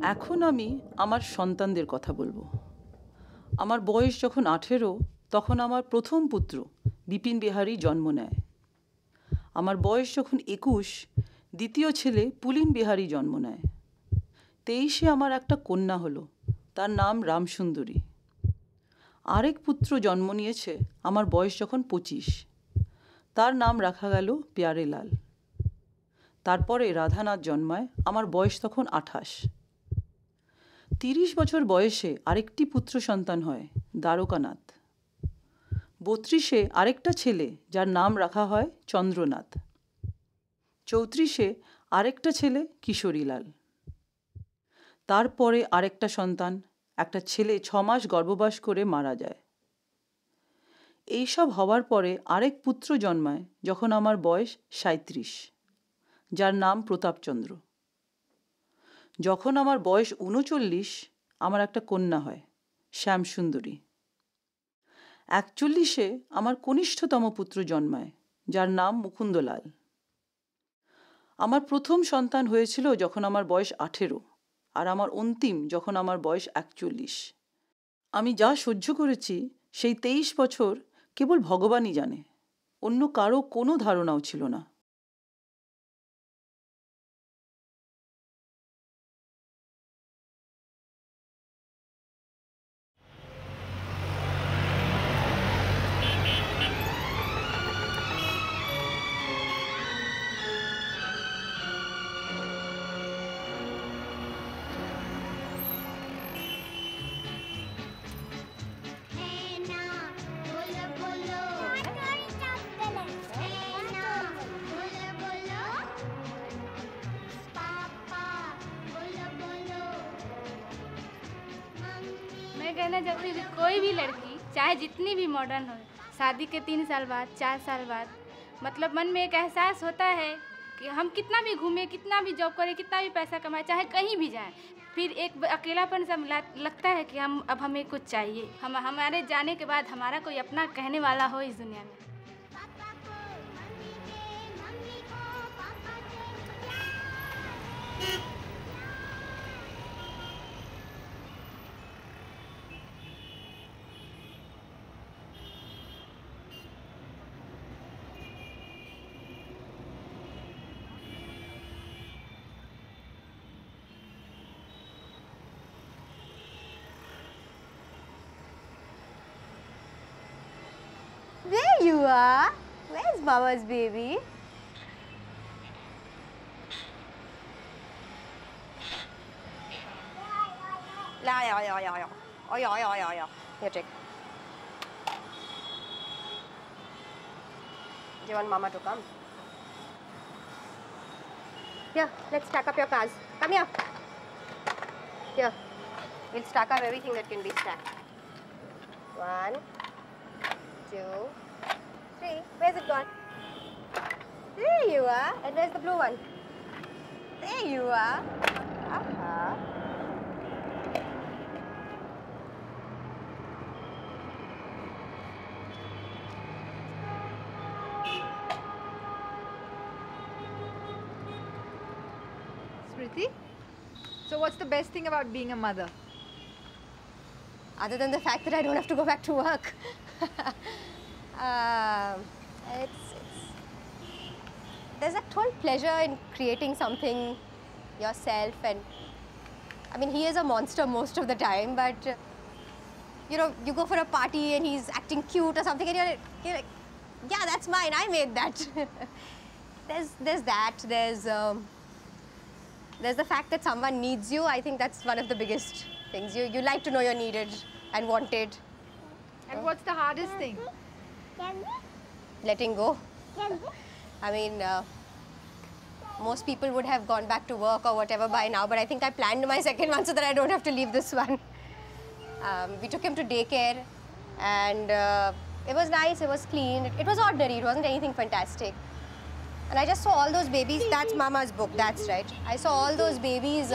এখন আমি আমার সন্তানদের কথা বলবো। আমার বয়স যখন 18, তখন আমার প্রথম পুত্র বিপিন বিহারী জন্ম নেয়। আমার বয়স যখন 21, দ্বিতীয় ছেলে পুলিন বিহারী জন্ম নেয়। 23-এ আমার একটা কন্যা হলো, তার নাম রামসুন্দরী। আরেক পুত্র জন্ম নিয়েছে আমার বয়স যখন 25, তার নাম রাখা গেল প্যারেলাল। তারপরে রাধানাথ জন্মায়, আমার বয়স তখন 28। 30 বছর বয়সে আরেকটি পুত্র সন্তান হয়, দ্বারকানাথ। 32-এ আরেকটা ছেলে, যার নাম রাখা হয় চন্দ্রনাথ। 34-এ আরেকটা ছেলে, কিশোরীলাল। তারপরে আরেকটা সন্তান, একটা ছেলে 6 মাস গর্ভবাস করে মারা যায়। এইসব হওয়ার পরে আরেক পুত্র জন্মায় যখন আমার বয়স 37, যার নাম প্রতাপচন্দ্র। যখন আমার বয়স 39, আমার একটা কন্যা হয়, শ্যামসুন্দরী। 41-এ আমার কনিষ্ঠতম পুত্র জন্মায়, যার নাম মুকুন্দলাল। আমার প্রথম সন্তান হয়েছিল যখন আমার বয়স 18, আর আমার অন্তিম যখন আমার বয়স 41। আমি যা সহ্য করেছি সেই 23 বছর কেবল ভগবানই জানে, অন্য কারো কোনো ধারণাও ছিল না। मैं कहना चाहती हूँ कि कोई भी लड़की चाहे जितनी भी मॉडर्न हो, शादी के 3 साल बाद 4 साल बाद मतलब मन में एक एहसास होता है कि हम कितना भी घूमें, कितना भी जॉब करें, कितना भी पैसा कमाएं, चाहे कहीं भी जाएं, फिर एक अकेलापन सा लगता है कि अब हमें कुछ चाहिए। हमारे जाने के बाद हमारा कोई अपना कहने वाला हो इस दुनिया में। There you are. Where's Mama's baby? Yeah. Here, take. Do you want Mama to come? Here, let's stack up your cars. Come here. Here. We'll stack up everything that can be stacked. 1, 2, 3. Where's it gone? There you are. And where's the blue one? There you are. Aha. Smriti, so what's the best thing about being a mother? Other than the fact that I don't have to go back to work. There's a total pleasure in creating something yourself, and I mean, he is a monster most of the time, but you know, you go for a party and he's acting cute or something, and you're like, yeah, that's mine, I made that. there's that, there's the fact that someone needs you. I think that's one of the biggest things. You like to know you're needed and wanted. And what's the hardest thing? Letting go. I mean, most people would have gone back to work or whatever by now, but I think I planned my second one so that I don't have to leave this one. We took him to daycare, and it was nice, it was clean, it was ordinary, it wasn't anything fantastic. And I just saw all those babies. That's Mama's book, that's right. I saw all those babies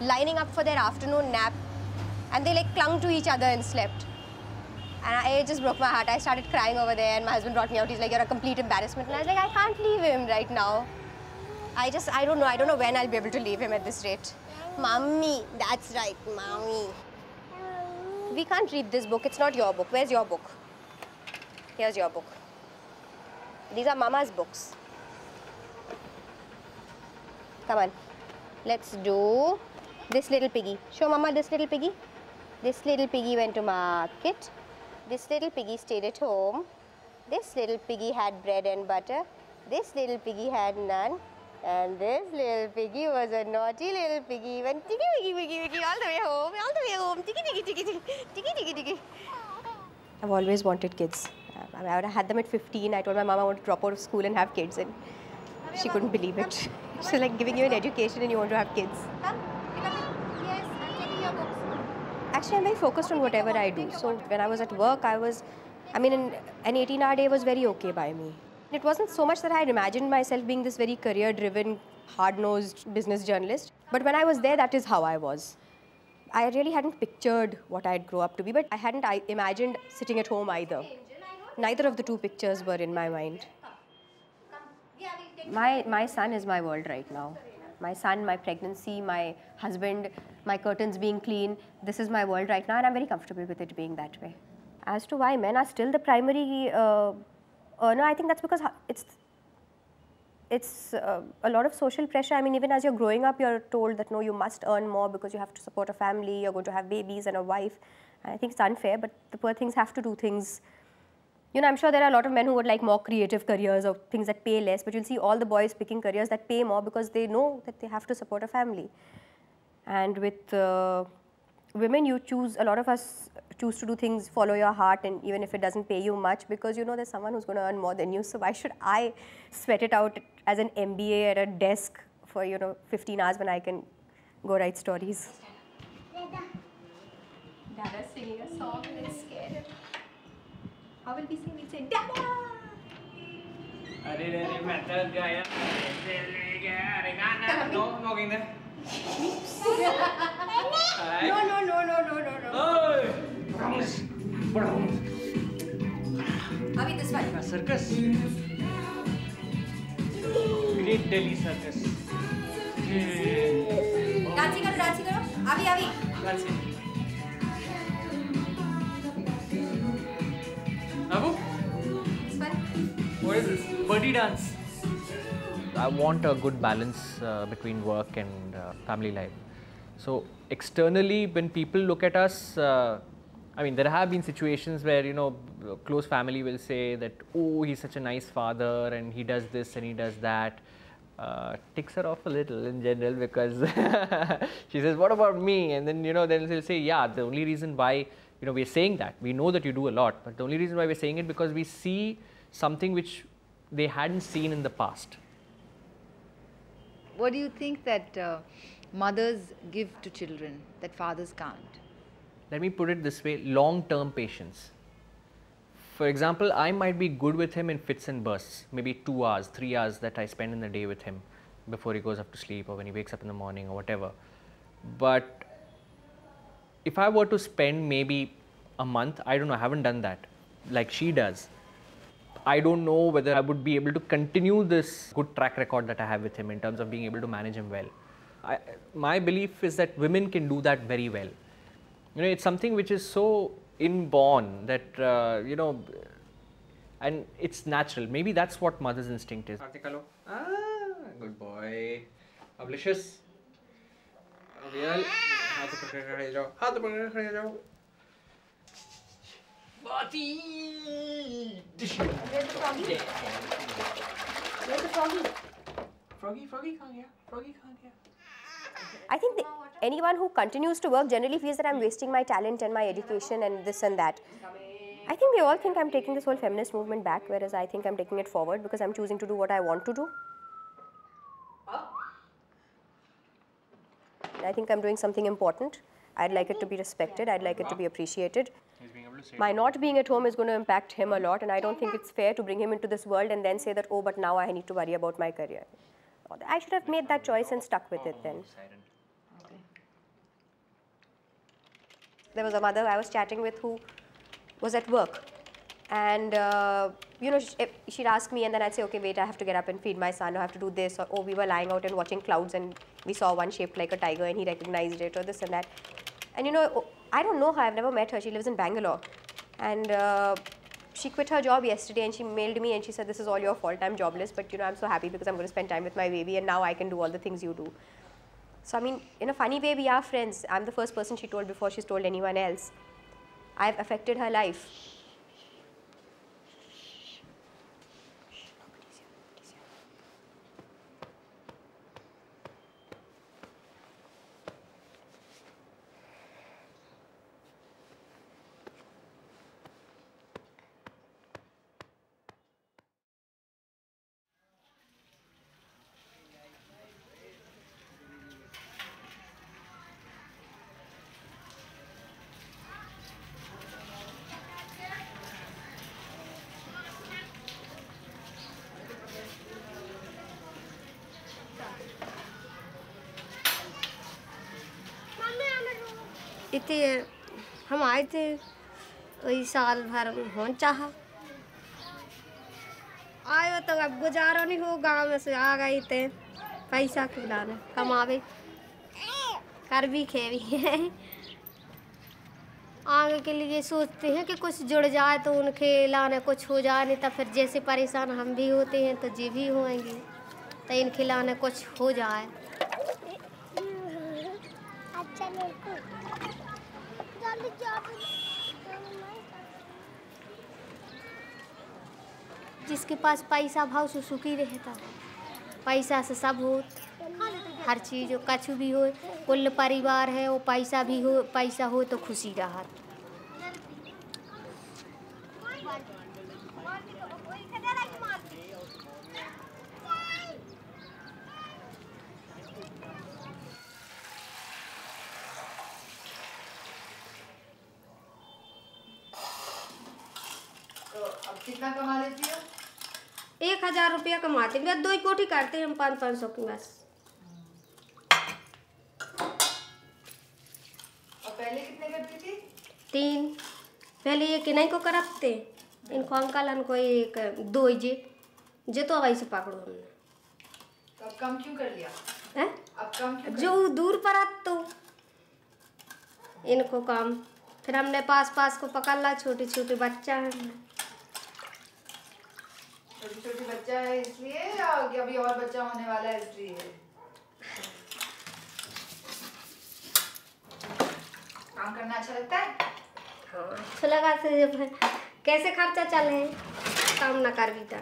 lining up for their afternoon nap, and they like clung to each other and slept. And it just broke my heart. I started crying over there, and my husband brought me out. He's like, you're a complete embarrassment. And I was like, I can't leave him right now. I don't know. I don't know when I'll be able to leave him at this rate. Mummy, that's right, Mommy. We can't read this book. It's not your book. Where's your book? Here's your book. These are Mama's books. Come on. Let's do this little piggy. Show Mama this little piggy. This little piggy went to market. This little piggy stayed at home. This little piggy had bread and butter. This little piggy had none. And this little piggy was a naughty little piggy. Went tiggy, wiggy, wiggy, wiggy, all the way home, Tiggy, tiggy, tiggy, tiggy, tiggy, tiggy, tiggy. I've always wanted kids. I would have had them at 15. I told my mom I want to drop out of school and have kids, and she couldn't believe it. She's like giving you an education and you want to have kids. Yes, I'm taking your books. Actually, I'm very focused on whatever I do. So when I was at work, an 18-hour day was very okay by me. It wasn't so much that I had imagined myself being this very career-driven, hard-nosed business journalist. But when I was there, that is how I was. I really hadn't pictured what I'd grow up to be, but I hadn't imagined sitting at home either. Neither of the two pictures were in my mind. My son is my world right now. My son, my pregnancy, my husband, my curtains being clean. This is my world right now, and I'm very comfortable with it being that way. As to why men are still the primary earner, I think that's because it's a lot of social pressure. I mean, even as you're growing up, you're told that no, you must earn more because you have to support a family, you're going to have babies and a wife. And I think it's unfair, but the poor things have to do things. You know, I'm sure there are a lot of men who would like more creative careers or things that pay less, but you'll see all the boys picking careers that pay more because they know that they have to support a family. And with women, a lot of us choose to do things, follow your heart, and even if it doesn't pay you much, because you know there's someone who's going to earn more than you. So why should I sweat it out as an MBA at a desk for 15 hours when I can go write stories? Dada's singing a song and it's scared. How will we sing? We'll say Dada. No. Avi, this one. Circus. Great Delhi circus. Dancing karo. Avi. Dancing. Abu, This one. what is this? Birdie dance. I want a good balance between work and family life. So externally, when people look at us, there have been situations where, close family will say that, oh, he's such a nice father and he does this and he does that. Ticks her off a little in general because she says, what about me? And then, then they'll say, yeah, the only reason why, we're saying that, we know that you do a lot, but the only reason why we're saying it because we see something which they hadn't seen in the past. What do you think that mothers give to children that fathers can't? Let me put it this way, long-term patience. For example, I might be good with him in fits and bursts, maybe 2 hours, 3 hours that I spend in the day with him before he goes up to sleep or when he wakes up in the morning or whatever. But if I were to spend maybe a month, I don't know, I haven't done that like she does. I don't know whether I would be able to continue this good track record that I have with him in terms of being able to manage him well. My belief is that women can do that very well. It's something which is so inborn that, and it's natural. Maybe that's what mother's instinct is. Good boy. Oblicious. Avial. हाथ पकड़ के खड़े जाओ. हाथ पकड़ के खड़े जाओ. Bati. Where's the froggy? Where's the froggy? Froggy कहाँ गया? Froggy कहाँ गया? I think anyone who continues to work generally feels that I'm wasting my talent and my education and this and that. I think they all think I'm taking this whole feminist movement back, whereas I think I'm taking it forward because I'm choosing to do what I want to do. I think I'm doing something important. I'd like it to be respected. I'd like it to be appreciated. My not being at home is going to impact him a lot, and I don't think it's fair to bring him into this world and then say that, oh, but now I need to worry about my career. I should have made that choice and stuck with it then. There was a mother I was chatting with who was at work And you know, she'd ask me, and then I'd say, okay, wait, I have to get up and feed my son, or I have to do this, or oh, we were lying out and watching clouds and we saw one shaped like a tiger and he recognized it, or this and that. And you know, I don't know her, I've never met her. She lives in Bangalore, and she quit her job yesterday and she mailed me and she said, this is all your fault, I'm jobless, but you know, I'm so happy because I'm going to spend time with my baby and now I can do all the things you do. So I mean, in a funny way, we are friends. I'm the first person she told before she's told anyone else. I've affected her life. इतने हम आए थे वही साल भर हों चाहा आयो तो अब गुजारा नहीं हो गांव में से आ गई थे पैसा खिलाने कमावे कर भी खे भी है आगे के लिए सोचते हैं कि कुछ जुड़ जाए तो उनके लाने कुछ हो जाए नहीं तो फिर जैसे परेशान हम भी होते हैं तो ये भी होंगे तो इनके लाने कुछ हो जाए। जिसके पास पैसा भाव से सुखी रहता पैसा से सब हो हर चीज़ हो कछु भी हो कुल परिवार है वो पैसा हो तो खुशी रहा। कितना कमा लेती हो? 1000 रुपया कमाते हैं, 2 कोठी करते हैं हम 500 की बस। और पहले कितने करती थी? 3 पहले ये किनाई को करते इनको अंकल इनको एक 2 जे तो वही से पकड़ो हमने। तो अब कम क्यों कर लिया? है अब कम क्यों? जो दूर पर आत तो इनको काम फिर हमने पास को पकड़ ला छोटे छोटे बच्चा है छोटी बच्चा है इसलिए या अभी और बच्चा होने वाला है इसलिए? काम करना अच्छा लगता है? हाँ अच्छा लगा से कैसे खर्चा चले काम ना कर भी था।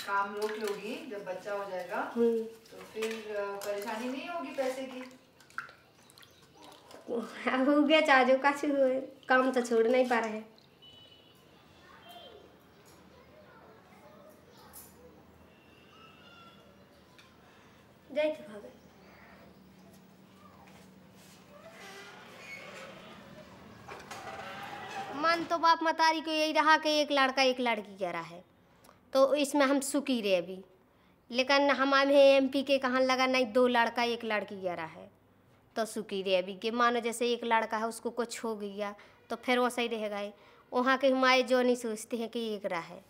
काम रोक लोगी जब बच्चा हो जाएगा तो फिर परेशानी नहीं होगी पैसे की? हो गया चाजो का काम तो छोड़ नहीं पा रहे। जय तो भागे मन तो बाप मतारी को यही रहा कि एक लड़का एक लड़की कह रहा है तो इसमें हम सुखी रहे अभी, लेकिन हमारे MP के कहाँ लगा नहीं 2 लड़का 1 लड़की कह रहा है तो सुखी रहे अभी कि मानो जैसे एक लड़का है उसको कुछ हो गया तो फिर वो सही रहेगा। वहाँ के हमारे जो नहीं सोचते हैं कि एक रहा है।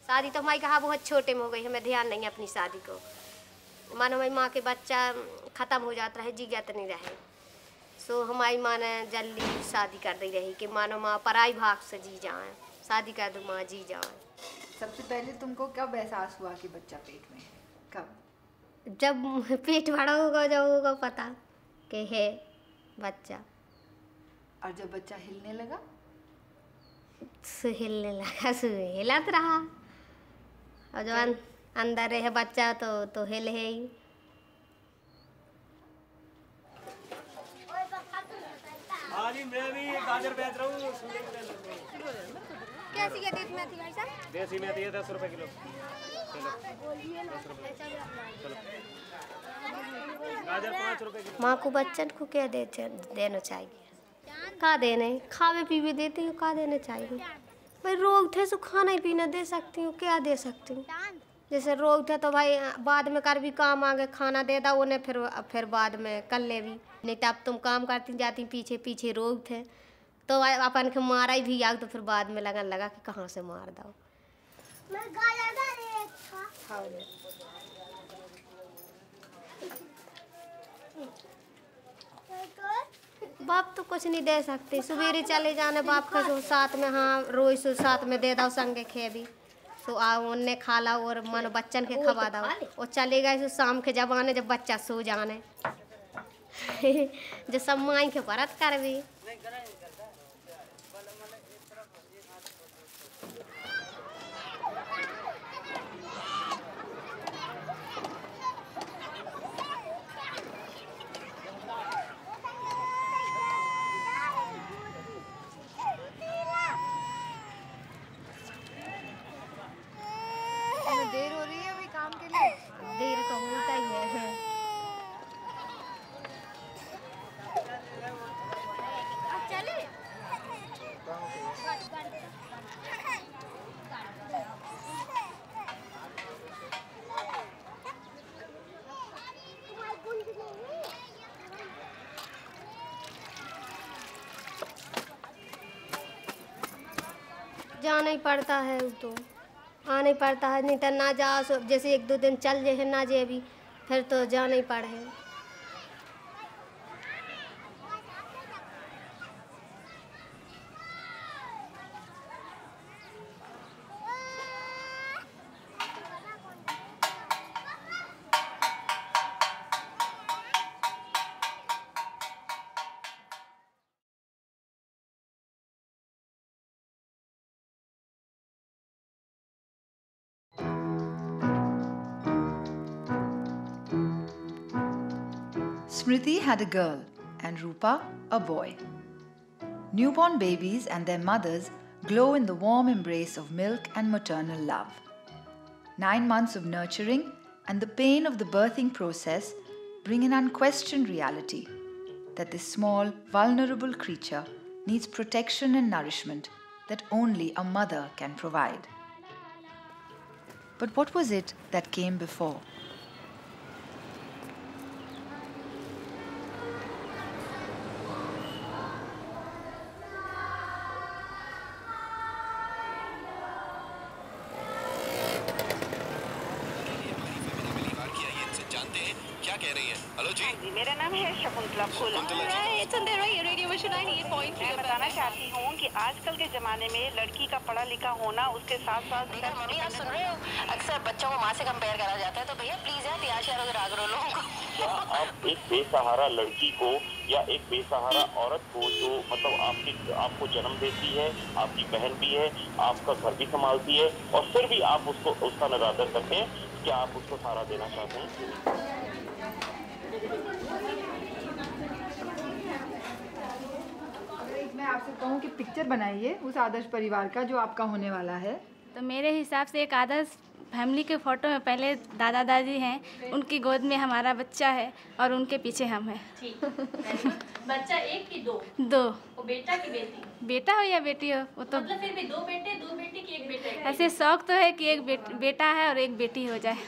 शादी तो हमारी कहा बहुत छोटे में हो गई, हमें ध्यान नहीं है अपनी शादी को। मानो हमारी माँ के बच्चा ख़त्म हो जाता है जिगत नहीं रहे सो हमारी माँ ने जल्दी शादी कर दी रही कि मानो माँ पराई भाग से जी जाए, शादी कर दो माँ जी जाए। सबसे पहले तुमको कब एहसास हुआ कि बच्चा पेट में है? कब? जब पेट बड़ा होगा जब होगा पता कि है बच्चा। और जब बच्चा हिलने लगा? हिलने लगा हिलत रहा और जब अंदर रहे बच्चा तो हिल है ही। मैं भी गाजर बेच रहा हूँ। कैसी है देसी मेथी भाई साहब? देसी मेथी है 10 रुपए किलो। गाजर 5 रुपए किलो। माँ को बच्चन को क्या देना चाहिए? का देने खावे पीवे देते हैं, का देना चाहिए? भाई रोग थे तो खाना ही पीना दे सकती हूँ, क्या दे सकती हूँ। जैसे रोग थे तो भाई बाद में कर भी काम आगे खाना दे दो उन्हें, फिर बाद में कर ले भी। नहीं तो अब तुम काम करती जाती पीछे पीछे रोग थे तो अपन के मारा ही भी आग तो फिर बाद में लगन लगा कि कहाँ से मार दो। बाप तो कुछ नहीं दे सकते, सवेरे चले जाने बाप का जो साथ में, हाँ रोज सो साथ में दे दो संगे खे भी तो उनने खा ला और मन बच्चन के खवा दो और चले गए शाम के जमाने जब बच्चा सो जाने जो सब माई के परत कर भी। देर हो रही है अभी काम के लिए? देर तो होता ही है। जाना ही पड़ता है तो आना ही पड़ता है, नहीं तो ना जाओ जैसे 1-2 दिन चल जाए ना जाए भी फिर तो जाना ही पड़े। Smriti had a girl and Rupa a boy. Newborn babies and their mothers glow in the warm embrace of milk and maternal love. 9 months of nurturing and the pain of the birthing process bring an unquestioned reality that this small, vulnerable creature needs protection and nourishment that only a mother can provide. But what was it that came before? क्या कह रही है? Hello जी, मेरा नाम है शकुंतला फूल। मैं बताना चाहती हूँ कि आजकल के जमाने में लड़की का पढ़ा लिखा होना उसके साथ साथ सुन रहे हो अक्सर बच्चों को माँ से कंपेयर करा जाता है, तो भैया प्लीज यार लिहाज करो रागरो लोगों को। क्या आप एक बेसहारा लड़की को या एक बेसहारा औरत को जो मतलब आपको जन्म देती है, आपकी बहन भी है, आपका घर भी संभालती है और फिर भी आप उसका निरादर करते हैं, क्या आप उसको सहारा देना चाहते हैं? मैं आपसे कहूँ कि पिक्चर बनाइए उस आदर्श परिवार का जो आपका होने वाला है, तो मेरे हिसाब से एक आदर्श फैमिली के फ़ोटो में पहले दादा दादी हैं, उनकी गोद में हमारा बच्चा है और उनके पीछे हम हैं। बच्चा एक की दो? दो। वो बेटा की बेटी? बेटा हो या बेटी हो वो तो मतलब फिर भी 2 बेटे 2 बेटी की 1 बेटा। ऐसे शौक तो है कि एक बेटा है और एक बेटी हो जाए।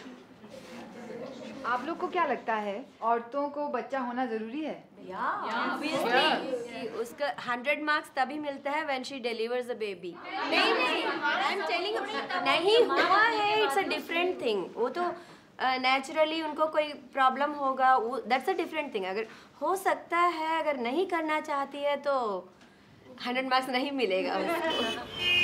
आप लोग को क्या लगता है औरतों को बच्चा होना जरूरी है? कि उसका 100 मार्क्स तभी मिलता है when she delivers a baby। नहीं I'm telling you, नहीं हुआ है, it's a different thing। वो तो नेचुरली उनको कोई प्रॉब्लम होगा, that's a different thing। अगर हो सकता है, अगर नहीं करना चाहती है तो 100 मार्क्स नहीं मिलेगा उसको।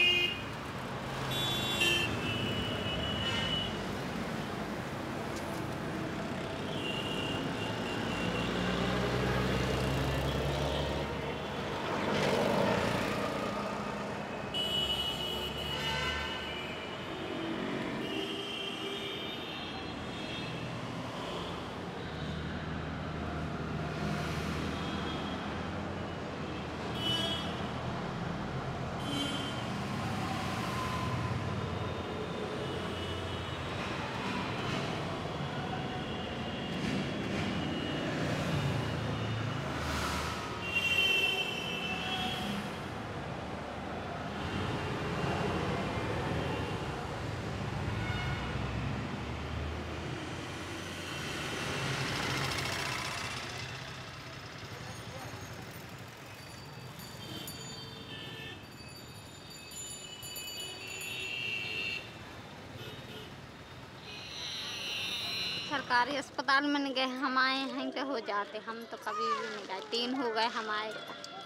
सरकारी अस्पताल में नहीं गए, हम आए यहीं पे हो जाते, हम तो कभी भी नहीं गए। 3 हो गए हमारे,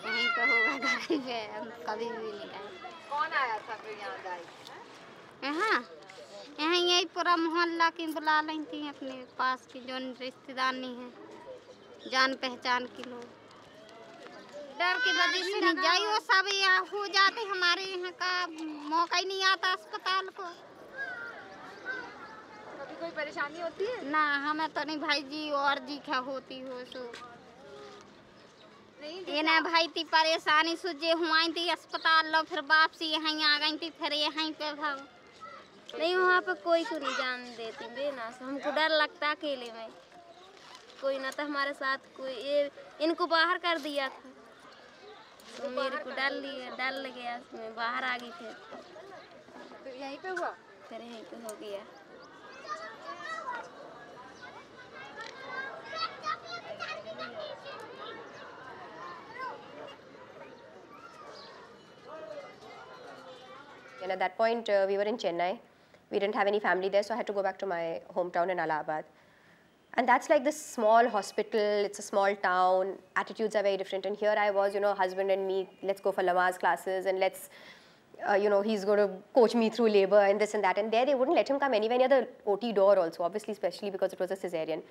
यहीं पे हो गए घर पे, हम कभी भी नहीं गए। कौन आया था फिर यहाँ दाई? यहाँ यहाँ यही पूरा मोहल्ला की बुला ली थी अपने पास की जो रिश्तेदार नहीं है, जान पहचान के लोग। डर की वजह से नहीं जाई, वो सब यहाँ हो जाते, हमारे यहाँ का मौका ही नहीं आता अस्पताल को। कभी कोई परेशानी होती है? ना हमें तो नहीं भाई जी, और जी क्या होती हो सो ये ना भाई थी परेशानी सुझे हुआ थी अस्पताल लो, फिर वापसी यहीं आ गई थी, फिर यहीं पे भाग नहीं, वहाँ पे कोई को नहीं जान देती बेना, हमको डर लगता अकेले में, कोई ना था हमारे साथ, कोई ये इनको बाहर कर दिया था तो मेरे को डर लग गया, मैं बाहर आ गई। फिर यहीं पे हुआ? फिर यहीं पे हो गया। And at that point, we were in Chennai. We didn't have any family there, so I had to go back to my hometown in Allahabad. And that's like this small hospital, it's a small town, attitudes are very different. And here I was, you know, husband and me, let's go for Lamaze classes and let's, you know, he's going to coach me through labor and this and that. And there they wouldn't let him come anywhere near the OT door also, obviously, especially because it was a cesarean.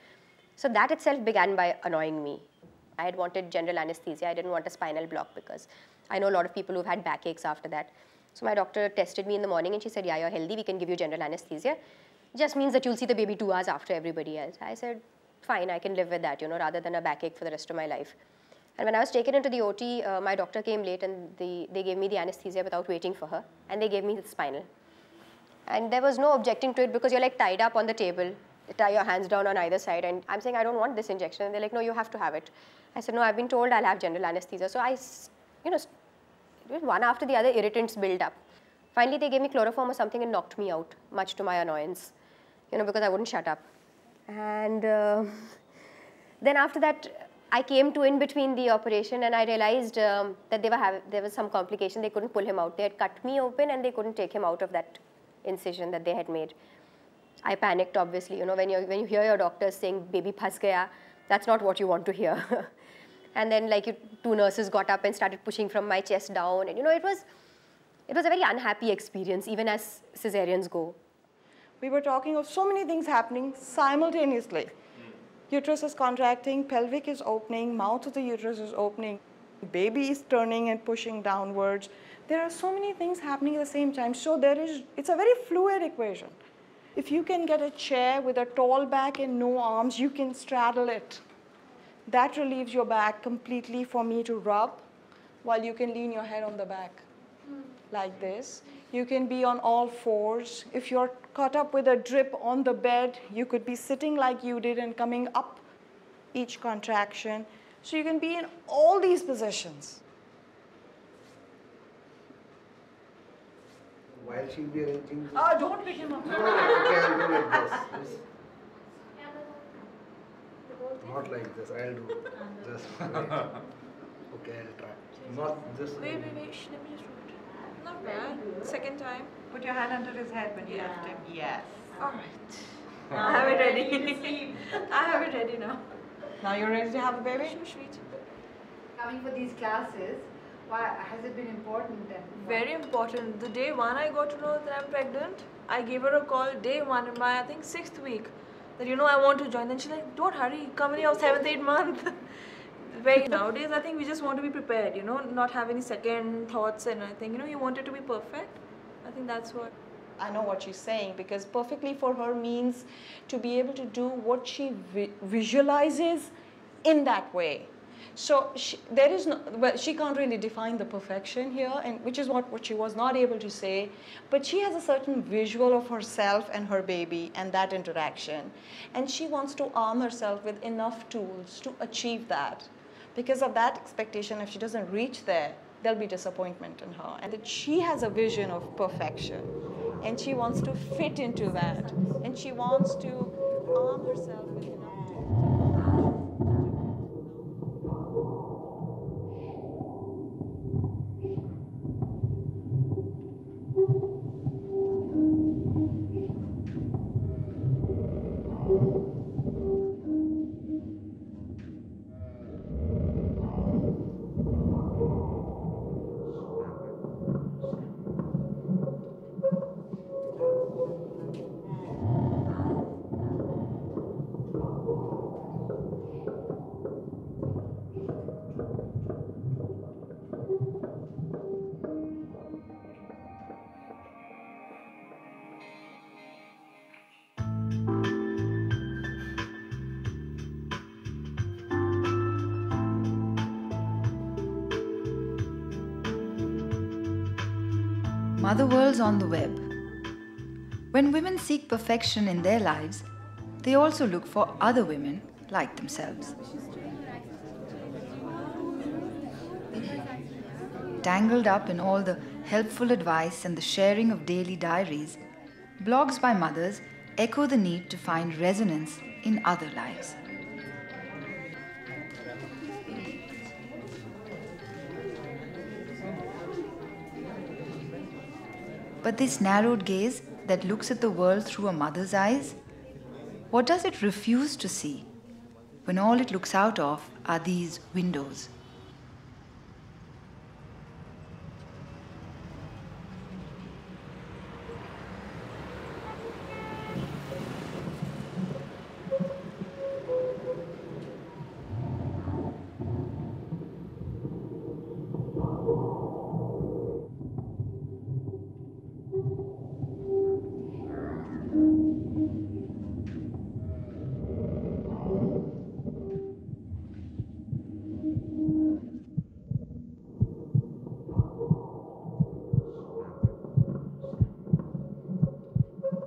So that itself began by annoying me. I had wanted general anesthesia. I didn't want a spinal block because I know a lot of people who've had backaches after that. So my doctor tested me in the morning and she said, yeah, you're healthy, we can give you general anesthesia. Just means that you'll see the baby 2 hours after everybody else. I said, fine, I can live with that, you know, rather than a backache for the rest of my life. And when I was taken into the OT, my doctor came late and they gave me the anesthesia without waiting for her. And they gave me the spinal. And there was no objecting to it because you're like tied up on the table, tie your hands down on either side. And I'm saying, I don't want this injection. And they're like, no, you have to have it. I said, no, I've been told I'll have general anesthesia. So I, you know, one after the other irritants build up. Finally, they gave me chloroform or something and knocked me out, much to my annoyance, you know, because I wouldn't shut up. And then after that, I came to in between the operation and I realized that there was some complication. They couldn't pull him out. They had cut me open and they couldn't take him out of that incision that they had made. I panicked, obviously. You know, when you hear your doctors saying, baby phas gaya, that's not what you want to hear. And then, like, 2 nurses got up and started pushing from my chest down. And, you know, it was a very unhappy experience, even as cesareans go. We were talking of so many things happening simultaneously. Uterus is contracting, pelvic is opening, mouth of the uterus is opening, baby is turning and pushing downwards. There are so many things happening at the same time. So it's a very fluid equation. If you can get a chair with a tall back and no arms, you can straddle it. That relieves your back completely for me to rub, while you can lean your head on the back like this. You can be on all fours. If you're caught up with a drip on the bed, you could be sitting like you did and coming up each contraction. So you can be in all these positions. While she'll be arranging... Oh, don't pick him up. No, okay, I'll do like this. Not like this, I'll do just right. Okay, I'll try. Not this way. Wait, let me just do it. Not bad. Second time. Put your hand under his head when you left him. Yes. All right. I have it ready. I have it ready now. Now you're ready to have a baby? Coming for these classes, why has it been important then? Very important. The day one I got to know that I'm pregnant, I gave her a call day one in my, I think, 6th week. That, you know, I want to join. Then she's like, don't hurry, come in your 7th, 8th month. Nowadays, I think we just want to be prepared, you know, not have any second thoughts and anything. You know, you want it to be perfect. I think that's what. I know what she's saying, because perfectly for her means to be able to do what she visualizes in that way. So there is no, well, she can't really define the perfection here, and which is what she was not able to say, but she has a certain visual of herself and her baby and that interaction, and she wants to arm herself with enough tools to achieve that. Because of that expectation, if she doesn't reach there, there'll be disappointment in her, and that she has a vision of perfection, and she wants to fit into that, and she wants to arm herself with enough tools. Mother worlds on the web. When women seek perfection in their lives, they also look for other women like themselves. Tangled up in all the helpful advice and the sharing of daily diaries, blogs by mothers echo the need to find resonance in other lives. But this narrowed gaze that looks at the world through a mother's eyes, what does it refuse to see when all it looks out of are these windows?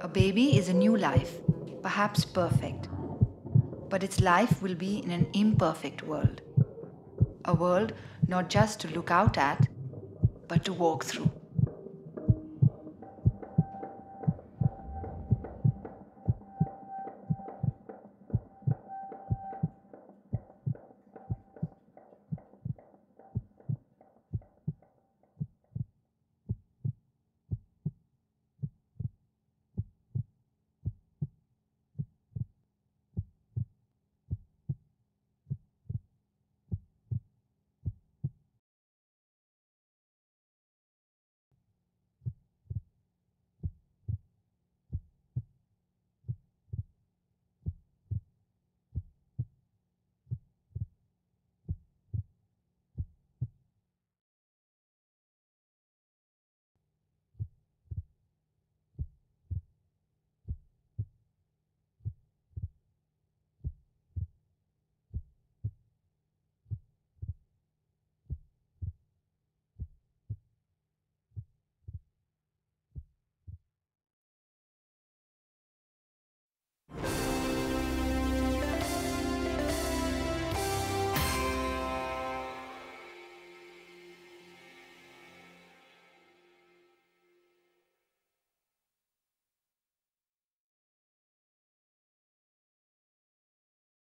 A baby is a new life, perhaps perfect. But its life will be in an imperfect world. A world not just to look out at, but to walk through.